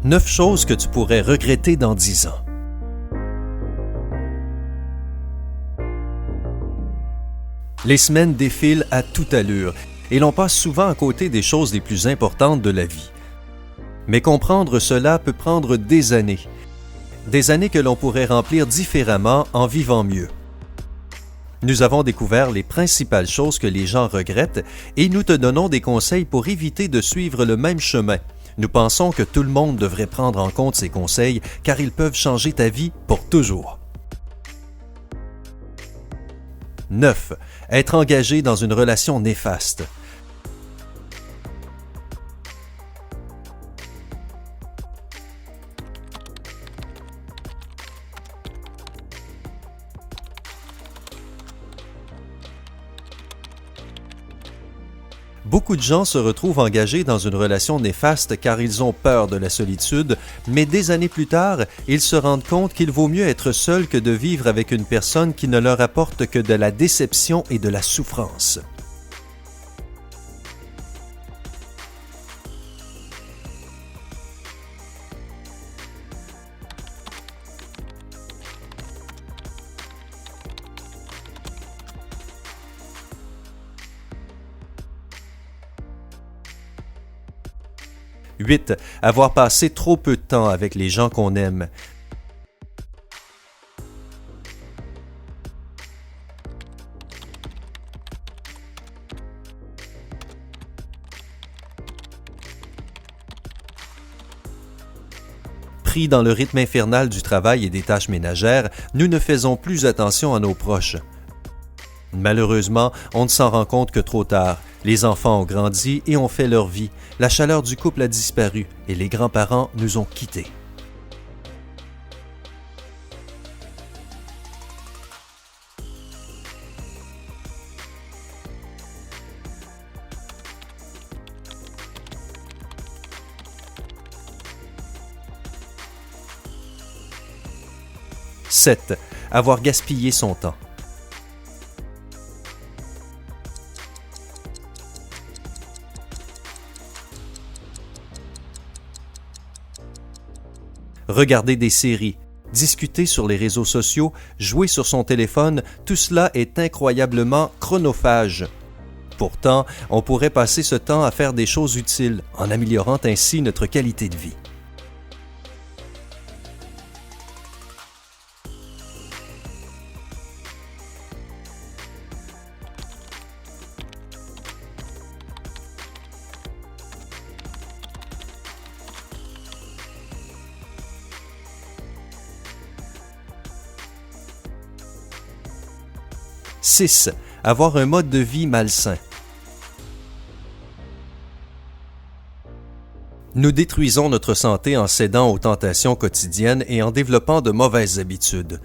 9 choses que tu pourrais regretter dans 10 ans. Les semaines défilent à toute allure et l'on passe souvent à côté des choses les plus importantes de la vie. Mais comprendre cela peut prendre des années. Des années que l'on pourrait remplir différemment en vivant mieux. Nous avons découvert les principales choses que les gens regrettent et nous te donnons des conseils pour éviter de suivre le même chemin. Nous pensons que tout le monde devrait prendre en compte ces conseils car ils peuvent changer ta vie pour toujours. 9. Être engagé dans une relation néfaste. Beaucoup de gens se retrouvent engagés dans une relation néfaste car ils ont peur de la solitude, mais des années plus tard, ils se rendent compte qu'il vaut mieux être seul que de vivre avec une personne qui ne leur apporte que de la déception et de la souffrance. « 8. Avoir passé trop peu de temps avec les gens qu'on aime. Pris dans le rythme infernal du travail et des tâches ménagères, nous ne faisons plus attention à nos proches. Malheureusement, on ne s'en rend compte que trop tard. Les enfants ont grandi et ont fait leur vie. La chaleur du couple a disparu et les grands-parents nous ont quittés. « 7. Avoir gaspillé son temps. Regarder des séries, discuter sur les réseaux sociaux, jouer sur son téléphone, tout cela est incroyablement chronophage. Pourtant, on pourrait passer ce temps à faire des choses utiles, en améliorant ainsi notre qualité de vie. « 6. Avoir un mode de vie malsain. Nous détruisons notre santé en cédant aux tentations quotidiennes et en développant de mauvaises habitudes.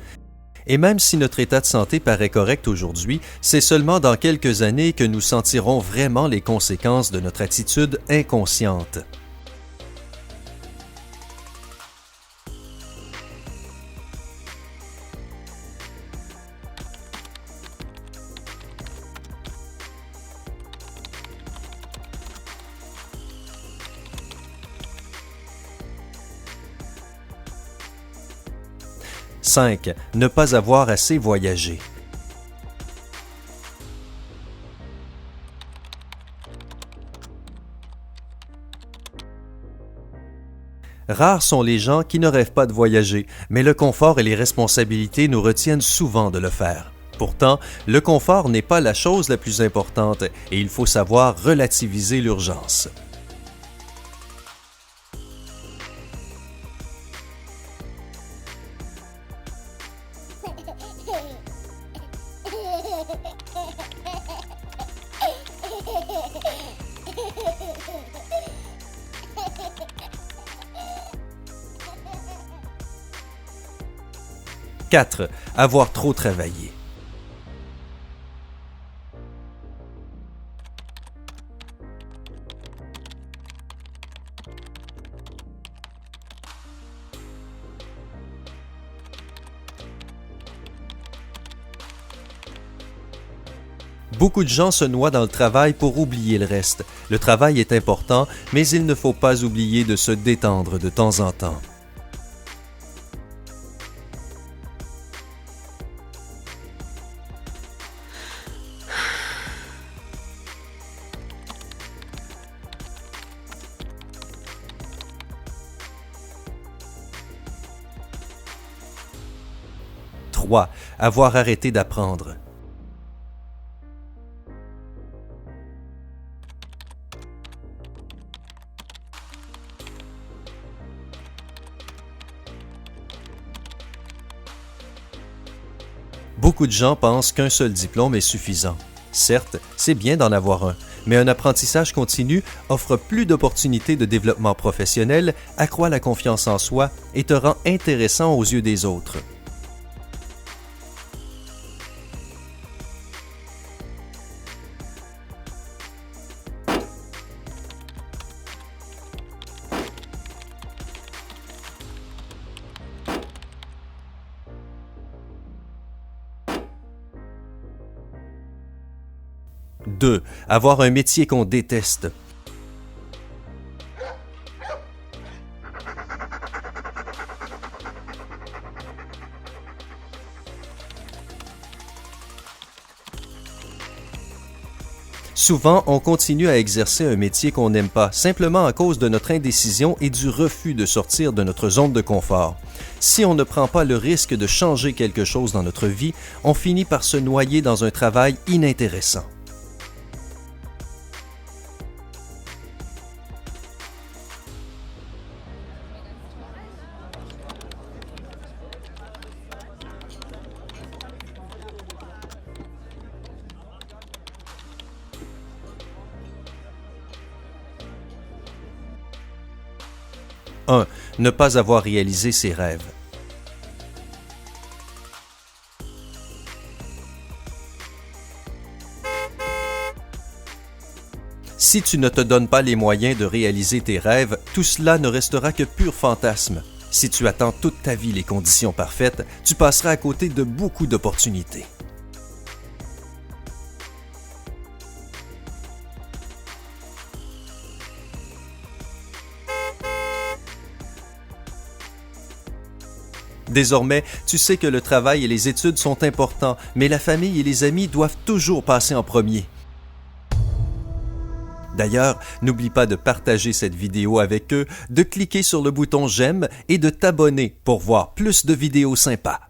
Et même si notre état de santé paraît correct aujourd'hui, c'est seulement dans quelques années que nous sentirons vraiment les conséquences de notre attitude inconsciente. « 5. Ne pas avoir assez voyagé. Rares sont les gens qui ne rêvent pas de voyager, mais le confort et les responsabilités nous retiennent souvent de le faire. Pourtant, le confort n'est pas la chose la plus importante et il faut savoir relativiser l'urgence. « 4. Avoir trop travaillé. Beaucoup de gens se noient dans le travail pour oublier le reste. Le travail est important, mais il ne faut pas oublier de se détendre de temps en temps. Trois, avoir arrêté d'apprendre. Beaucoup de gens pensent qu'un seul diplôme est suffisant. Certes, c'est bien d'en avoir un, mais un apprentissage continu offre plus d'opportunités de développement professionnel, accroît la confiance en soi et te rend intéressant aux yeux des autres. 2. Avoir un métier qu'on déteste. Souvent, on continue à exercer un métier qu'on n'aime pas, simplement à cause de notre indécision et du refus de sortir de notre zone de confort. Si on ne prend pas le risque de changer quelque chose dans notre vie, on finit par se noyer dans un travail inintéressant. « 1. Ne pas avoir réalisé ses rêves. Si tu ne te donnes pas les moyens de réaliser tes rêves, tout cela ne restera que pur fantasme. Si tu attends toute ta vie les conditions parfaites, tu passeras à côté de beaucoup d'opportunités. Désormais, tu sais que le travail et les études sont importants, mais la famille et les amis doivent toujours passer en premier. D'ailleurs, n'oublie pas de partager cette vidéo avec eux, de cliquer sur le bouton j'aime et de t'abonner pour voir plus de vidéos sympas.